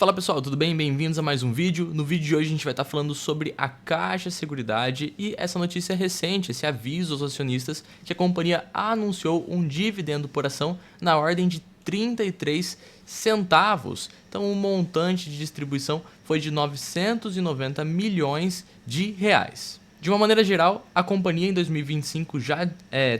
Fala pessoal, tudo bem? Bem-vindos a mais um vídeo. No vídeo de hoje a gente vai estar falando sobre a Caixa Seguridade e essa notícia recente, esse aviso aos acionistas que a companhia anunciou um dividendo por ação na ordem de 33 centavos. Então o montante de distribuição foi de 990 milhões de reais. De uma maneira geral, a companhia em 2025 já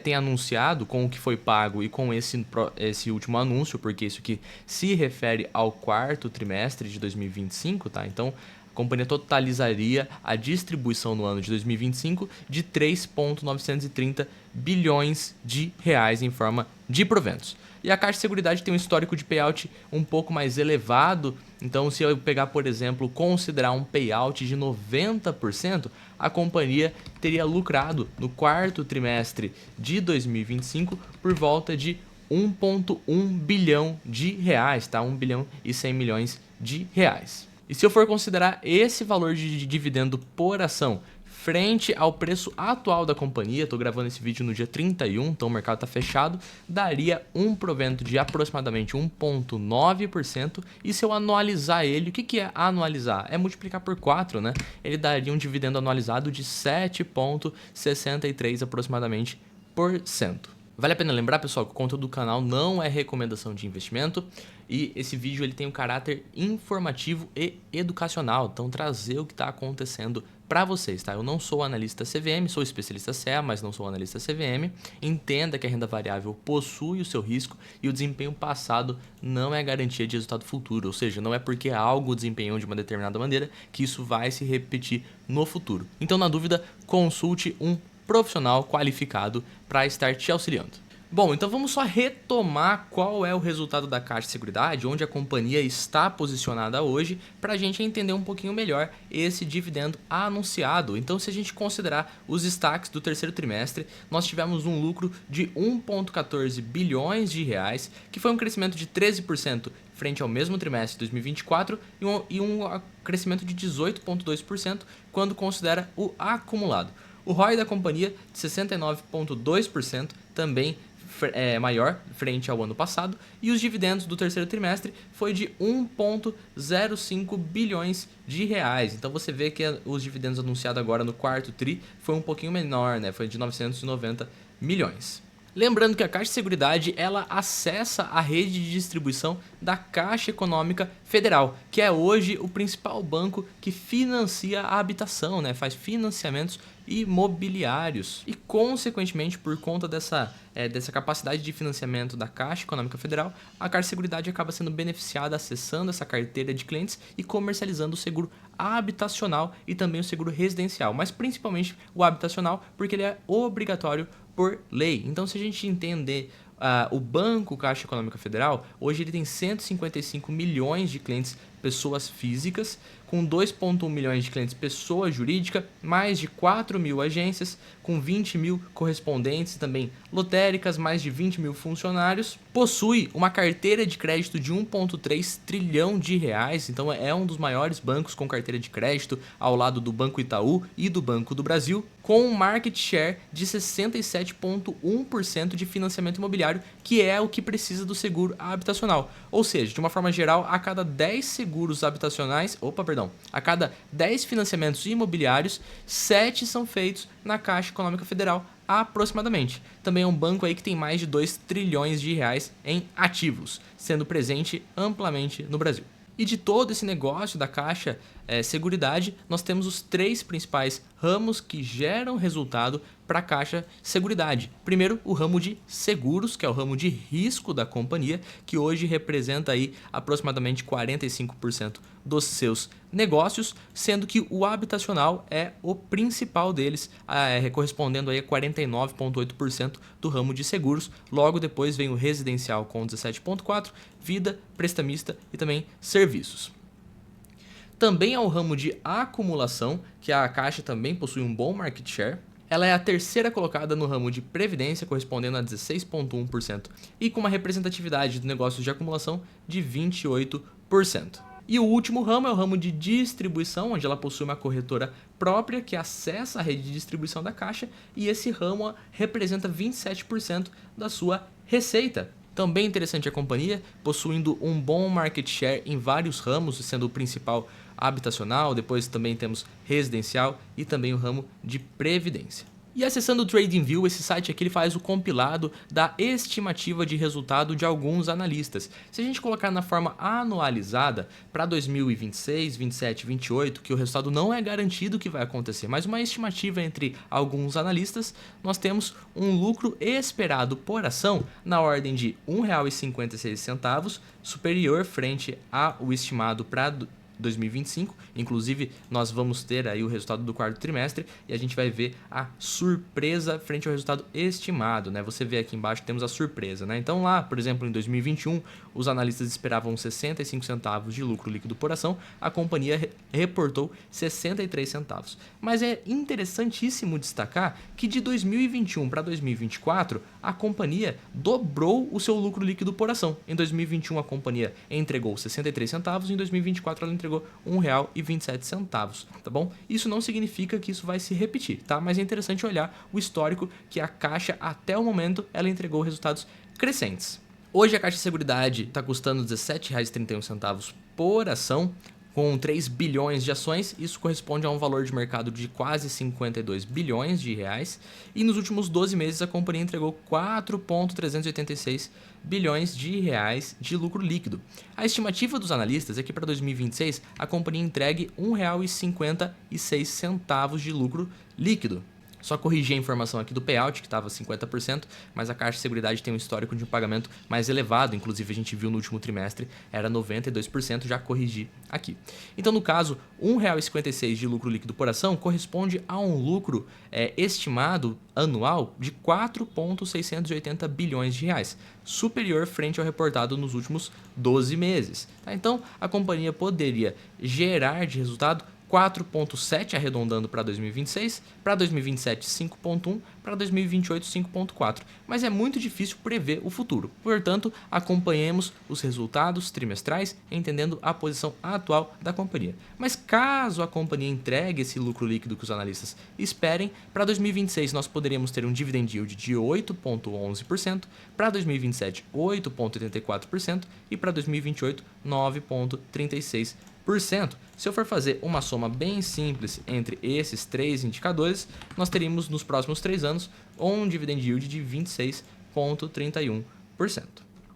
tem anunciado com o que foi pago e com esse último anúncio, porque isso aqui se refere ao quarto trimestre de 2025, tá? Então, a companhia totalizaria a distribuição no ano de 2025 de 3,930 bilhões de reais em forma de proventos. E a Caixa de Seguridade tem um histórico de payout um pouco mais elevado, então se eu pegar, por exemplo, considerar um payout de 90%, a companhia teria lucrado no quarto trimestre de 2025 por volta de 1,1 bilhão de reais, tá? 1 bilhão e 100 milhões de reais. E se eu for considerar esse valor de dividendo por ação frente ao preço atual da companhia, estou gravando esse vídeo no dia 31, então o mercado está fechado, daria um provento de aproximadamente 1,9%, e se eu anualizar ele, o que é anualizar? É multiplicar por 4, né? Ele daria um dividendo anualizado de 7,63 aproximadamente por cento. Vale a pena lembrar, pessoal, que o conteúdo do canal não é recomendação de investimento e esse vídeo ele tem um caráter informativo e educacional, então trazer o que está acontecendo para vocês, tá? Eu não sou analista CVM, sou especialista CEA, mas não sou analista CVM. Entenda que a renda variável possui o seu risco e o desempenho passado não é garantia de resultado futuro, ou seja, não é porque algo desempenhou de uma determinada maneira que isso vai se repetir no futuro. Então, na dúvida, consulte um profissional qualificado para estar te auxiliando. Bom, então vamos só retomar qual é o resultado da Caixa de Seguridade, onde a companhia está posicionada hoje, para a gente entender um pouquinho melhor esse dividendo anunciado. Então, se a gente considerar os destaques do terceiro trimestre, nós tivemos um lucro de 1,14 bilhões de reais, que foi um crescimento de 13% frente ao mesmo trimestre de 2024 e um crescimento de 18,2% quando considera o acumulado. O ROI da companhia de 69,2% também maior frente ao ano passado, e os dividendos do terceiro trimestre foi de 1,05 bilhões de reais. Então você vê que os dividendos anunciados agora no quarto tri foi um pouquinho menor, né? Foi de 990 milhões. Lembrando que a Caixa de Seguridade ela acessa a rede de distribuição da Caixa Econômica Federal, que é hoje o principal banco que financia a habitação, né? Faz financiamentos imobiliários e, consequentemente, por conta dessa capacidade de financiamento da Caixa Econômica Federal, a Caixa de Seguridade acaba sendo beneficiada acessando essa carteira de clientes e comercializando o seguro habitacional e também o seguro residencial, mas principalmente o habitacional, porque ele é obrigatório por lei. Então, se a gente entender o Banco Caixa Econômica Federal, hoje ele tem 155 milhões de clientes pessoas físicas, com 2,1 milhões de clientes pessoa jurídica, mais de 4 mil agências, com 20 mil correspondentes e também lotéricas, mais de 20 mil funcionários. Possui uma carteira de crédito de 1,3 trilhão de reais, então é um dos maiores bancos com carteira de crédito, ao lado do Banco Itaú e do Banco do Brasil, com um market share de 67,1% de financiamento imobiliário, que é o que precisa do seguro habitacional. Ou seja, de uma forma geral, a cada 10 seguros habitacionais, a cada 10 financiamentos imobiliários, 7 são feitos na Caixa Econômica Federal, aproximadamente. Também é um banco aí que tem mais de 2 trilhões de reais em ativos, sendo presente amplamente no Brasil. E de todo esse negócio da Caixa Seguridade, nós temos os 3 principais ramos que geram resultado para a Caixa Seguridade. Primeiro, o ramo de seguros, que é o ramo de risco da companhia, que hoje representa aí aproximadamente 45% dos seus negócios, sendo que o habitacional é o principal deles, correspondendo aí a 49,8% do ramo de seguros. Logo depois vem o residencial com 17,4%, vida, prestamista e também serviços. Também é o ramo de acumulação, que a Caixa também possui um bom market share. Ela é a terceira colocada no ramo de previdência, correspondendo a 16,1%, e com uma representatividade de negócios de acumulação de 28%. E o último ramo é o ramo de distribuição, onde ela possui uma corretora própria que acessa a rede de distribuição da Caixa, e esse ramo representa 27% da sua receita. Também interessante a companhia, possuindo um bom market share em vários ramos, sendo o principal habitacional, depois também temos residencial e também o ramo de previdência. E acessando o TradingView, esse site aqui ele faz o compilado da estimativa de resultado de alguns analistas. Se a gente colocar na forma anualizada para 2026, 27, 28, que o resultado não é garantido que vai acontecer, mas uma estimativa entre alguns analistas, nós temos um lucro esperado por ação na ordem de R$ 1,56, superior frente ao estimado para 2025, inclusive nós vamos ter aí o resultado do quarto trimestre e a gente vai ver a surpresa frente ao resultado estimado, né? Você vê aqui embaixo que temos a surpresa, né? Então lá, por exemplo, em 2021, os analistas esperavam 65 centavos de lucro líquido por ação, a companhia reportou 63 centavos. Mas é interessantíssimo destacar que de 2021 para 2024, a companhia dobrou o seu lucro líquido por ação. Em 2021 a companhia entregou 63 centavos, em 2024 ela entregou R$ 1,27, tá bom? Isso não significa que isso vai se repetir, tá? Mas é interessante olhar o histórico que a Caixa, até o momento, ela entregou resultados crescentes. Hoje a Caixa Seguridade está custando R$ 17,31 por ação, com 3 bilhões de ações, isso corresponde a um valor de mercado de quase 52 bilhões de reais, e nos últimos 12 meses a companhia entregou 4,386 bilhões de reais de lucro líquido. A estimativa dos analistas é que para 2026 a companhia entregue R$ 1,56 de lucro líquido. Só corrigir a informação aqui do payout, que estava 50%, mas a Caixa de Seguridade tem um histórico de um pagamento mais elevado, inclusive a gente viu no último trimestre, era 92%, já corrigi aqui. Então, no caso, R$ 1,56 de lucro líquido por ação corresponde a um lucro estimado anual de 4,680 bilhões de reais, superior frente ao reportado nos últimos 12 meses. Tá? Então, a companhia poderia gerar de resultado 4,7 arredondando para 2026, para 2027 5,1, para 2028 5,4. Mas é muito difícil prever o futuro. Portanto, acompanhemos os resultados trimestrais, entendendo a posição atual da companhia. Mas caso a companhia entregue esse lucro líquido que os analistas esperem, para 2026 nós poderíamos ter um dividend yield de 8,11%, para 2027 8,84% e para 2028 9,36%. Se eu for fazer uma soma bem simples entre esses três indicadores, nós teríamos nos próximos 3 anos um dividend yield de 26,31%.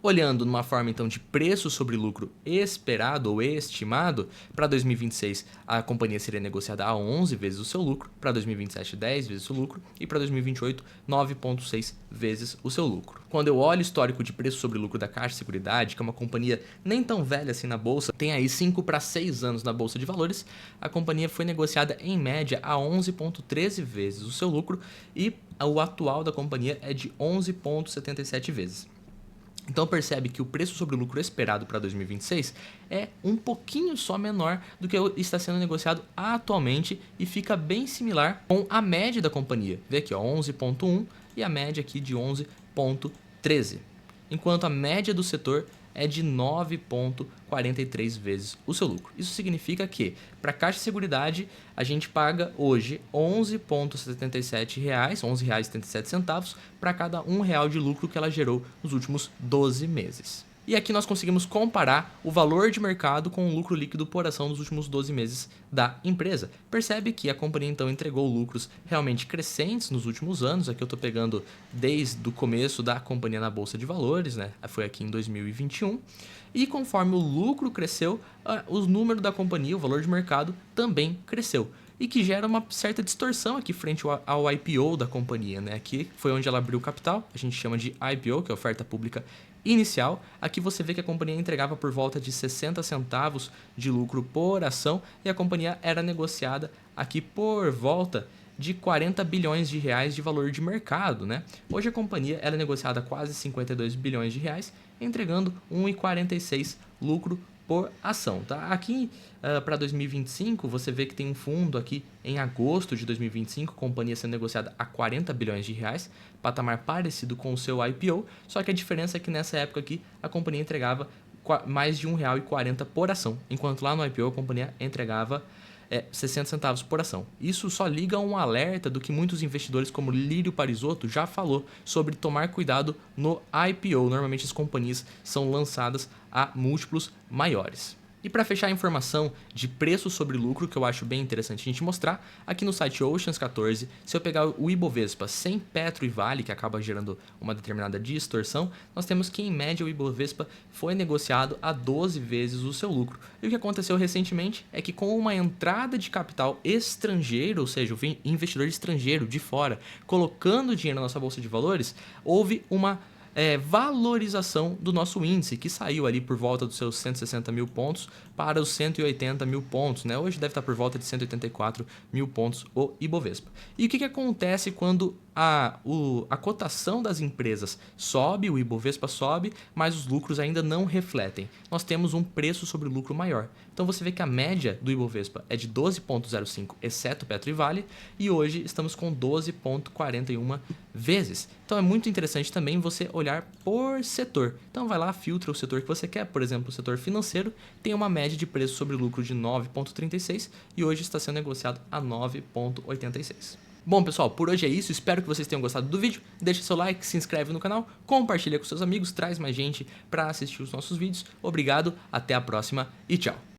Olhando numa forma então de preço sobre lucro esperado ou estimado, para 2026 a companhia seria negociada a 11 vezes o seu lucro, para 2027 10 vezes o seu lucro e para 2028 9,6 vezes o seu lucro. Quando eu olho o histórico de preço sobre lucro da Caixa Seguridade, que é uma companhia nem tão velha assim na bolsa, tem aí 5 para 6 anos na bolsa de valores, a companhia foi negociada em média a 11,13 vezes o seu lucro e o atual da companhia é de 11,77 vezes. Então percebe que o preço sobre o lucro esperado para 2026 é um pouquinho só menor do que está sendo negociado atualmente e fica bem similar com a média da companhia. Vê aqui, 11,1 e a média aqui de 11,13. Enquanto a média do setor é de 9,43 vezes o seu lucro. Isso significa que para a Caixa de Seguridade a gente paga hoje R$ 11,77, R$ 11,77 para cada R$ 1 de lucro que ela gerou nos últimos 12 meses. E aqui nós conseguimos comparar o valor de mercado com o lucro líquido por ação nos últimos 12 meses da empresa. Percebe que a companhia então entregou lucros realmente crescentes nos últimos anos. Aqui eu estou pegando desde o começo da companhia na Bolsa de Valores, né? Foi aqui em 2021. E conforme o lucro cresceu, o número da companhia, o valor de mercado, também cresceu. E que gera uma certa distorção aqui frente ao IPO da companhia, né? Aqui foi onde ela abriu capital, a gente chama de IPO, que é oferta pública inicial. Aqui você vê que a companhia entregava por volta de 60 centavos de lucro por ação e a companhia era negociada aqui por volta de 40 bilhões de reais de valor de mercado, né? Hoje a companhia ela é negociada a quase 52 bilhões de reais, entregando 1,46 lucro por ação, tá? Aqui para 2025 você vê que tem um fundo aqui em agosto de 2025, companhia sendo negociada a 40 bilhões de reais, patamar parecido com o seu IPO, só que a diferença é que nessa época aqui a companhia entregava mais de R$ 1,40 por ação, enquanto lá no IPO a companhia entregava 60 centavos por ação. Isso só liga a um alerta do que muitos investidores como Lírio Parisotto já falou sobre tomar cuidado no IPO. Normalmente as companhias são lançadas a múltiplos maiores. E para fechar a informação de preço sobre lucro, que eu acho bem interessante a gente mostrar, aqui no site Oceans 14, se eu pegar o Ibovespa sem Petro e Vale, que acaba gerando uma determinada distorção, nós temos que em média o Ibovespa foi negociado a 12 vezes o seu lucro. E o que aconteceu recentemente é que com uma entrada de capital estrangeiro, ou seja, o investidor estrangeiro de fora, colocando dinheiro na nossa bolsa de valores, houve uma valorização do nosso índice, que saiu ali por volta dos seus 160 mil pontos para os 180 mil pontos, né? Hoje deve estar por volta de 184 mil pontos o Ibovespa. E o que acontece quando a cotação das empresas sobe, o Ibovespa sobe, mas os lucros ainda não refletem? Nós temos um preço sobre lucro maior. Então você vê que a média do Ibovespa é de 12,05, exceto Petro e Vale, e hoje estamos com 12,41 vezes. Então é muito interessante também você olhar por setor. Então vai lá, filtra o setor que você quer, por exemplo, o setor financeiro tem uma média de preço sobre lucro de 9,36 e hoje está sendo negociado a 9,86. Bom, pessoal, por hoje é isso. Espero que vocês tenham gostado do vídeo. Deixa seu like, se inscreve no canal, compartilha com seus amigos, traz mais gente para assistir os nossos vídeos. Obrigado, até a próxima e tchau!